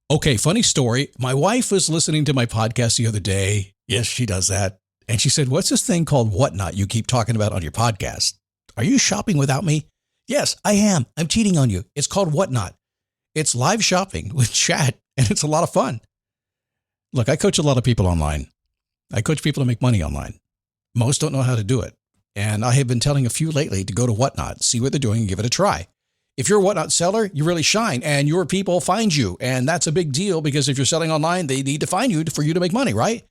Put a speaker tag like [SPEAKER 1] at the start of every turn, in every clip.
[SPEAKER 1] Okay, funny story. My wife was listening to my podcast the other day. Yes, she does that. And she said, what's this thing called Whatnot you keep talking about on your podcast? Are you shopping without me? Yes, I am. I'm cheating on you. It's called Whatnot. It's live shopping with chat, and it's a lot of fun. Look, I coach a lot of people online. I coach people to make money online. Most don't know how to do it. And I have been telling a few lately to go to Whatnot, see what they're doing, and give it a try. If you're a Whatnot seller, you really shine, and your people find you. And that's a big deal because if you're selling online, they need to find you for you to make money, right?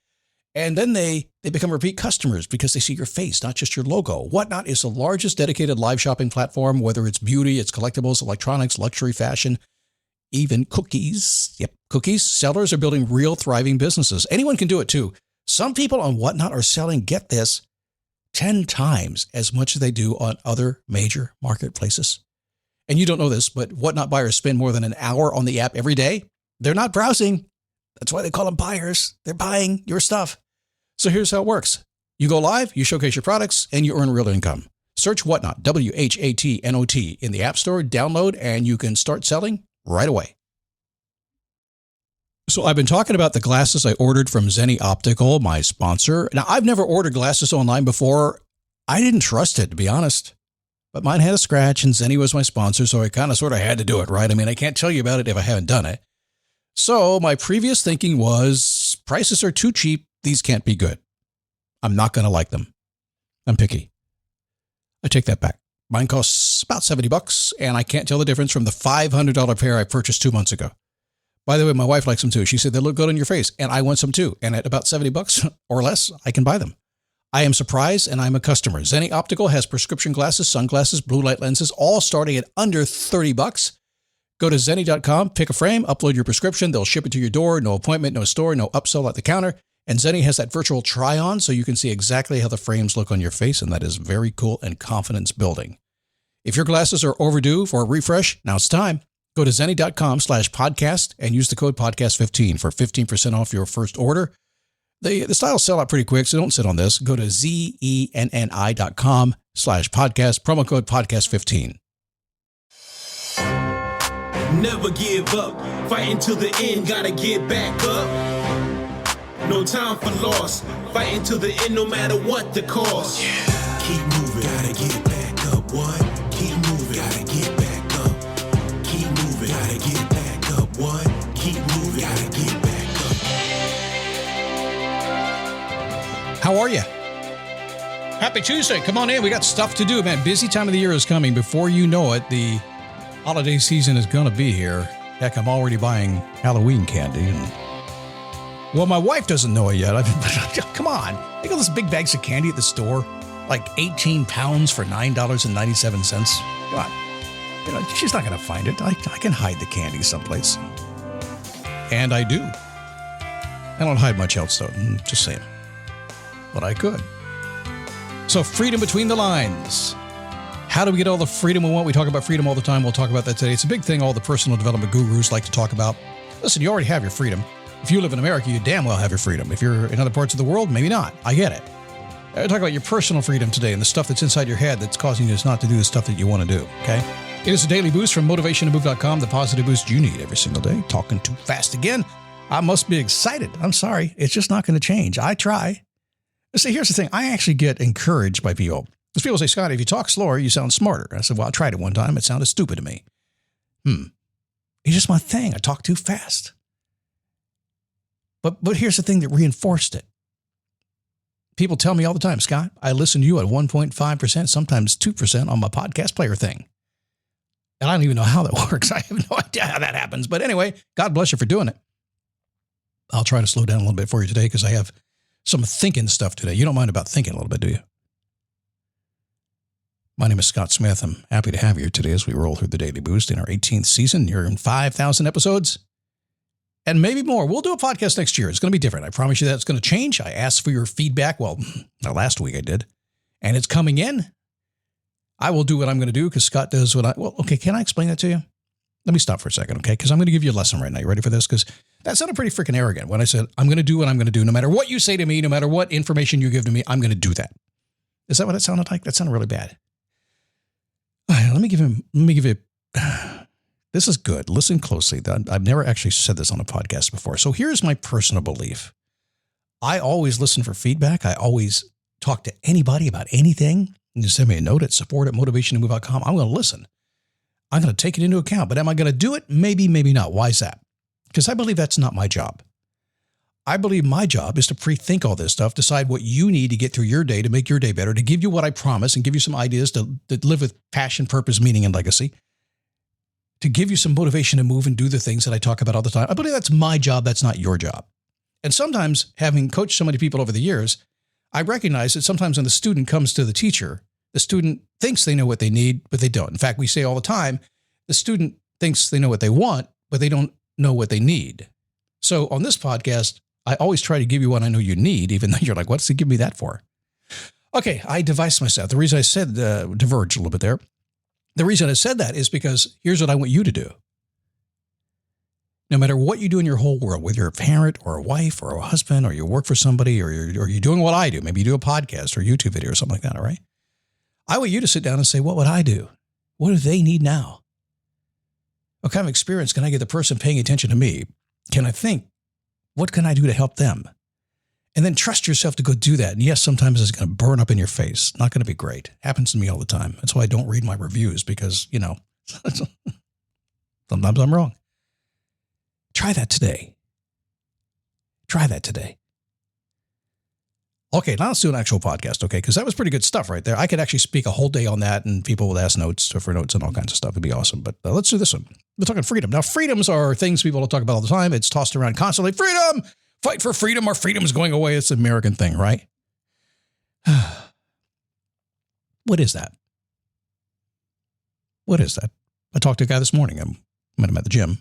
[SPEAKER 1] And then they become repeat customers because they see your face, not just your logo. Whatnot is the largest dedicated live shopping platform, whether it's beauty, it's collectibles, electronics, luxury, fashion, even cookies. Yep, cookies. Sellers are building real thriving businesses. Anyone can do it too. Some people on Whatnot are selling, get this, 10 times as much as they do on other major marketplaces. And you don't know this, but Whatnot buyers spend more than an hour on the app every day. They're not browsing. That's why they call them buyers. They're buying your stuff. So here's how it works. You go live, you showcase your products, and you earn real income. Search Whatnot, WHATNOT, in the App Store, download, and you can start selling right away. So I've been talking about the glasses I ordered from Zenni Optical, my sponsor. Now, I've never ordered glasses online before. I didn't trust it, to be honest. But mine had a scratch, and Zenni was my sponsor, so I kind of sort of had to do it, right? I mean, I can't tell you about it if I haven't done it. So my previous thinking was, prices are too cheap. These can't be good. I'm not going to like them. I'm picky. I take that back. Mine costs about $70, and I can't tell the difference from the $500 pair I purchased 2 months ago. By the way, my wife likes them too. She said they look good on your face, and I want some too. And at about $70 or less, I can buy them. I am surprised, and I'm a customer. Zenni Optical has prescription glasses, sunglasses, blue light lenses, all starting at under $30. Go to Zenni.com, pick a frame, upload your prescription. They'll ship it to your door. No appointment, no store, no upsell at the counter. And Zenni has that virtual try-on, so you can see exactly how the frames look on your face, and that is very cool and confidence building. If your glasses are overdue for a refresh, now it's time. Go to Zenni.com/podcast and use the code podcast15 for 15% off your first order. The styles sell out pretty quick, so don't sit on this. Go to Zenni.com/podcast, promo code podcast15.
[SPEAKER 2] Never give up, fighting till the end, gotta get back up. No time for loss, fighting till the end no matter what the cost. Yeah. Keep moving, gotta get back up, what? Keep moving, gotta get back up. Keep moving, gotta get back up, what? Keep moving, gotta get back up.
[SPEAKER 1] How are you? Happy Tuesday. Come on in. We got stuff to do, man. Busy time of the year is coming. Before you know it, the holiday season is going to be here. Heck, I'm already buying Halloween candy. And well, my wife doesn't know it yet. Come on. They got those big bags of candy at the store, like 18 pounds for $9.97. God, she's not going to find it. I can hide the candy someplace. And I do. I don't hide much else, though. Just saying. But I could. So freedom between the lines. How do we get all the freedom we want? We talk about freedom all the time. We'll talk about that today. It's a big thing all the personal development gurus like to talk about. Listen, you already have your freedom. If you live in America, you damn well have your freedom. If you're in other parts of the world, maybe not. I get it. I talk about your personal freedom today and the stuff that's inside your head that's causing you not to do the stuff that you want to do, okay? It is a daily boost from motivationtomove.com, the positive boost you need every single day. Talking too fast again. I must be excited. I'm sorry. It's just not going to change. I try. See, here's the thing. I actually get encouraged by people. Because people say, Scott, if you talk slower, you sound smarter. I said, well, I tried it one time. It sounded stupid to me. It's just my thing. I talk too fast. But here's the thing that reinforced it. People tell me all the time, Scott, I listen to you at 1.5%, sometimes 2% on my podcast player thing. And I don't even know how that works. I have no idea how that happens. But anyway, God bless you for doing it. I'll try to slow down a little bit for you today because I have some thinking stuff today. You don't mind about thinking a little bit, do you? My name is Scott Smith. I'm happy to have you here today as we roll through the Daily Boost in our 18th season. You're in 5,000 episodes. And maybe more. We'll do a podcast next year. It's going to be different. I promise you that it's going to change. I asked for your feedback. Well, last week I did. And it's coming in. I will do what I'm going to do because Scott does what well, okay, can I explain that to you? Let me stop for a second, okay? Because I'm going to give you a lesson right now. You ready for this? Because that sounded pretty freaking arrogant when I said, I'm going to do what I'm going to do. No matter what you say to me, no matter what information you give to me, I'm going to do that. Is that what it sounded like? That sounded really bad. All right, let me give you This is good. Listen closely. I've never actually said this on a podcast before. So here's my personal belief. I always listen for feedback. I always talk to anybody about anything. You can send me a note at support@motivationtomove.com. I'm going to listen. I'm going to take it into account. But am I going to do it? Maybe, maybe not. Why is that? Because I believe that's not my job. I believe my job is to pre-think all this stuff, decide what you need to get through your day to make your day better, to give you what I promise and give you some ideas to live with passion, purpose, meaning, and legacy, to give you some motivation to move and do the things that I talk about all the time. I believe that's my job. That's not your job. And sometimes, having coached so many people over the years, I recognize that sometimes when the student comes to the teacher, the student thinks they know what they need, but they don't. In fact, we say all the time, the student thinks they know what they want, but they don't know what they need. So on this podcast, I always try to give you what I know you need, even though you're like, what's he give me that for? Okay, I devised myself. The reason I said diverge a little bit there. The reason I said that is because here's what I want you to do. No matter what you do in your whole world, whether you're a parent or a wife or a husband or you work for somebody or you're doing what I do, maybe you do a podcast or a YouTube video or something like that, all right? I want you to sit down and say, what would I do? What do they need now? What kind of experience can I get the person paying attention to me? Can I think, what can I do to help them? And then trust yourself to go do that. And yes, sometimes it's going to burn up in your face. Not going to be great. Happens to me all the time. That's why I don't read my reviews because, sometimes I'm wrong. Try that today. Try that today. Okay, now let's do an actual podcast, okay? Because that was pretty good stuff right there. I could actually speak a whole day on that, and people would ask for notes and all kinds of stuff. It'd be awesome. But let's do this one. We're talking freedom. Now, freedoms are things people don't talk about all the time. It's tossed around constantly. Freedom! Fight for freedom. Our freedom is going away. It's an American thing, right? What is that? What is that? I talked to a guy this morning. I met him at the gym.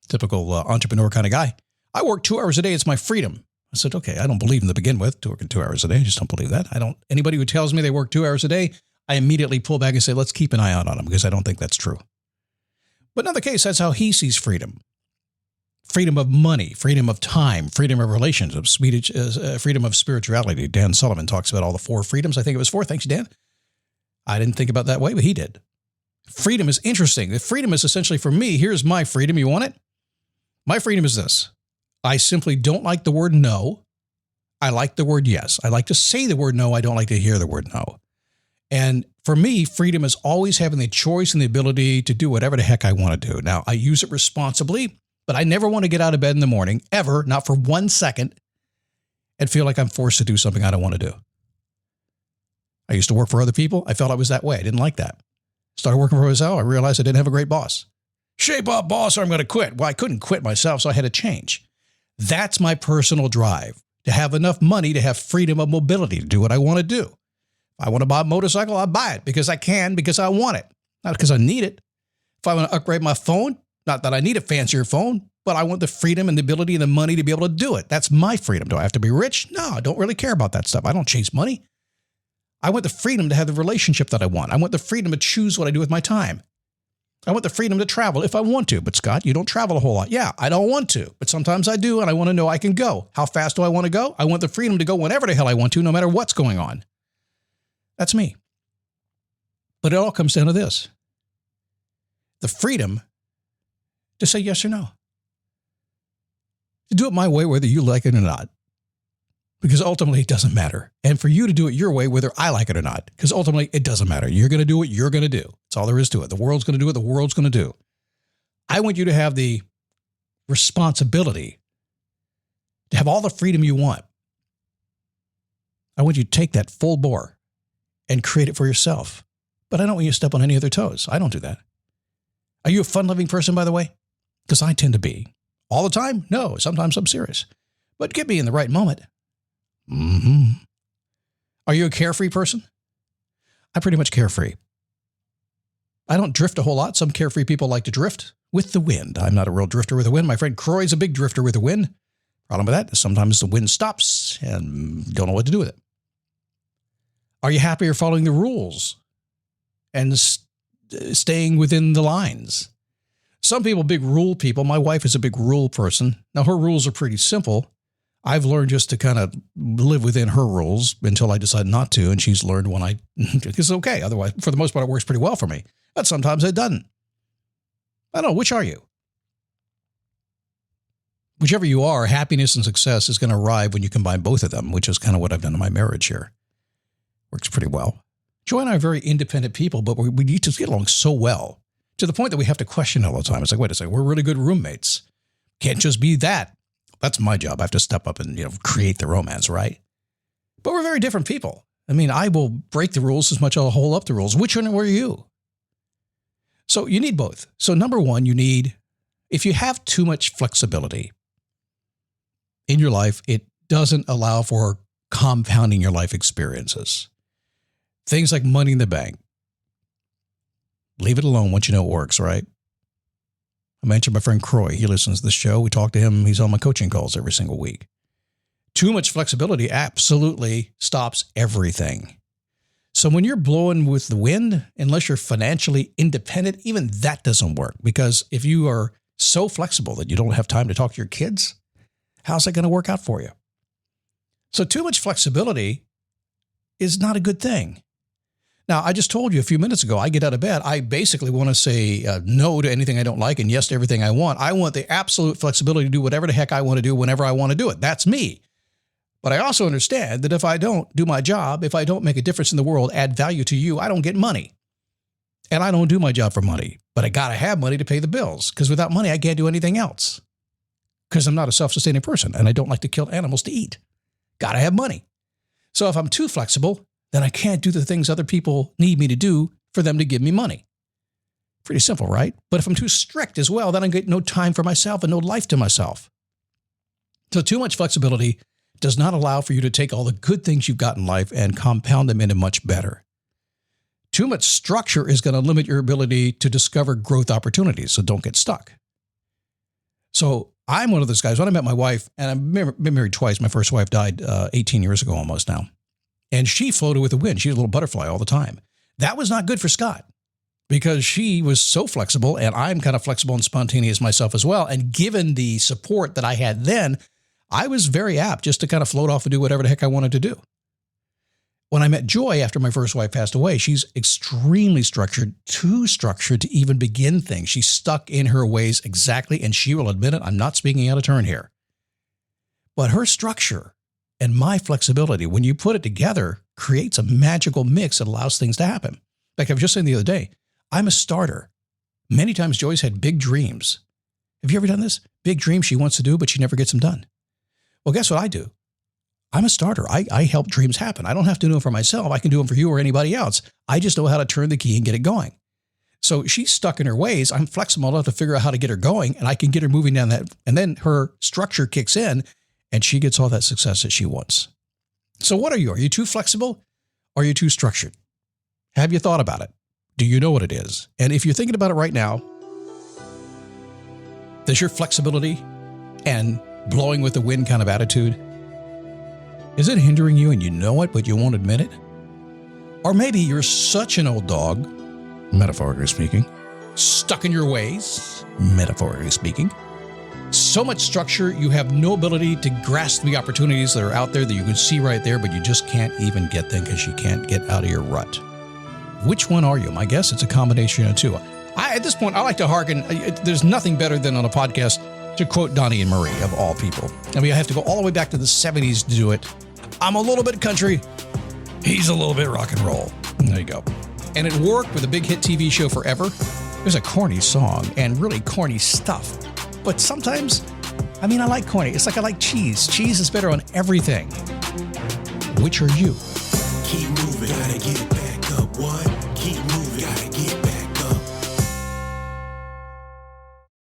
[SPEAKER 1] Typical entrepreneur kind of guy. I work 2 hours a day. It's my freedom. I said, okay, I don't believe in to begin with, to working 2 hours a day. I just don't believe that. Anybody who tells me they work 2 hours a day, I immediately pull back and say, let's keep an eye out on them because I don't think that's true. But in other case, that's how he sees freedom. Freedom of money, freedom of time, freedom of relationships, freedom of spirituality. Dan Sullivan talks about all the 4 freedoms. I think it was 4. Thanks, Dan. I didn't think about it that way, but he did. Freedom is interesting. The freedom is essentially for me, here's my freedom. You want it? My freedom is this. I simply don't like the word no. I like the word yes. I like to say the word no. I don't like to hear the word no. And for me, freedom is always having the choice and the ability to do whatever the heck I want to do. Now, I use it responsibly, but I never want to get out of bed in the morning, ever, not for 1 second, and feel like I'm forced to do something I don't want to do. I used to work for other people. I felt I was that way. I didn't like that. Started working for myself. I realized I didn't have a great boss. Shape up, boss, or I'm going to quit. Well, I couldn't quit myself, so I had to change. That's my personal drive, to have enough money to have freedom of mobility, to do what I want to do. If I want to buy a motorcycle, I'll buy it because I can, because I want it, not because I need it. If I want to upgrade my phone, not that I need a fancier phone, but I want the freedom and the ability and the money to be able to do it. That's my freedom. Do I have to be rich? No, I don't really care about that stuff. I don't chase money. I want the freedom to have the relationship that I want. I want the freedom to choose what I do with my time. I want the freedom to travel if I want to. But Scott, you don't travel a whole lot. Yeah, I don't want to, but sometimes I do, and I want to know I can go. How fast do I want to go? I want the freedom to go whenever the hell I want to, no matter what's going on. That's me. But it all comes down to this. The freedom to say yes or no. To do it my way, whether you like it or not. Because ultimately, it doesn't matter. And for you to do it your way, whether I like it or not. Because ultimately, it doesn't matter. You're going to do what you're going to do. That's all there is to it. The world's going to do what the world's going to do. I want you to have the responsibility to have all the freedom you want. I want you to take that full bore and create it for yourself. But I don't want you to step on any other toes. I don't do that. Are you a fun-loving person, by the way? Because I tend to be. All the time? No. Sometimes I'm serious. But get me in the right moment. Mm-hmm. Are you a carefree person? I'm pretty much carefree. I don't drift a whole lot. Some carefree people like to drift with the wind. I'm not a real drifter with the wind. My friend Croy's a big drifter with the wind. Problem with that is sometimes the wind stops and don't know what to do with it. Are you happier following the rules and staying within the lines? Some people, big rule people. My wife is a big rule person. Now, her rules are pretty simple. I've learned just to kind of live within her rules until I decide not to, and she's learned when it's okay. Otherwise, for the most part, it works pretty well for me. But sometimes it doesn't. I don't know, which are you? Whichever you are, happiness and success is going to arrive when you combine both of them, which is kind of what I've done in my marriage here. Works pretty well. Joy and I are very independent people, but we need to get along so well to the point that we have to question all the time. It's like, wait a second, we're really good roommates. Can't just be that. That's my job. I have to step up and, create the romance, right? But we're very different people. I mean, I will break the rules as much as I'll hold up the rules. Which one were you? So you need both. So number one, if you have too much flexibility in your life, it doesn't allow for compounding your life experiences. Things like money in the bank. Leave it alone once you know it works, right? I mentioned my friend Croy. He listens to the show. We talk to him. He's on my coaching calls every single week. Too much flexibility absolutely stops everything. So when you're blowing with the wind, unless you're financially independent, even that doesn't work. Because if you are so flexible that you don't have time to talk to your kids, how's that going to work out for you? So too much flexibility is not a good thing. Now, I just told you a few minutes ago, I get out of bed. I basically want to say no to anything I don't like and yes to everything I want. I want the absolute flexibility to do whatever the heck I want to do whenever I want to do it. That's me. But I also understand that if I don't do my job, if I don't make a difference in the world, add value to you, I don't get money. And I don't do my job for money. But I got to have money to pay the bills, because without money, I can't do anything else. Because I'm not a self-sustaining person and I don't like to kill animals to eat. Got to have money. So if I'm too flexible, then I can't do the things other people need me to do for them to give me money. Pretty simple, right? But if I'm too strict as well, then I get no time for myself and no life to myself. So too much flexibility does not allow for you to take all the good things you've got in life and compound them into much better. Too much structure is going to limit your ability to discover growth opportunities, so don't get stuck. So I'm one of those guys. When I met my wife, and I've been married twice. My first wife died 18 years ago almost now. And she floated with the wind. She was a little butterfly all the time. That was not good for Scott because she was so flexible, and I'm kind of flexible and spontaneous myself as well. And given the support that I had then, I was very apt just to kind of float off and do whatever the heck I wanted to do. When I met Joy after my first wife passed away, she's extremely structured, too structured to even begin things. She's stuck in her ways exactly, and she will admit it. I'm not speaking out of turn here. But her structure and my flexibility, when you put it together, creates a magical mix that allows things to happen. Like I was just saying the other day, I'm a starter. Many times Joy's had big dreams. Have you ever done this? Big dreams she wants to do, but she never gets them done. Well, guess what I do? I'm a starter. I help dreams happen. I don't have to do them for myself. I can do them for you or anybody else. I just know how to turn the key and get it going. So she's stuck in her ways. I'm flexible enough to figure out how to get her going, and I can get her moving down that. And then her structure kicks in, and she gets all that success that she wants. So what are you? Are you too flexible? Or are you too structured? Have you thought about it? Do you know what it is? And if you're thinking about it right now, does your flexibility and blowing with the wind kind of attitude, is it hindering you and you know it, but you won't admit it? Or maybe you're such an old dog, metaphorically speaking, stuck in your ways, metaphorically speaking, so much structure, you have no ability to grasp the opportunities that are out there that you can see right there, but you just can't even get them because you can't get out of your rut. Which one are you? My guess it's a combination of two. At this point, I like to hearken. There's nothing better than on a podcast to quote Donnie and Marie, of all people. I mean, I have to go all the way back to the 70s to do it. I'm a little bit country. He's a little bit rock and roll. There you go. And it worked with a big hit TV show forever. It was a corny song and really corny stuff. But sometimes, I like corny. It's like I like cheese. Cheese is better on everything. Which are you?
[SPEAKER 2] Keep moving, gotta get back up. What? Keep moving, gotta get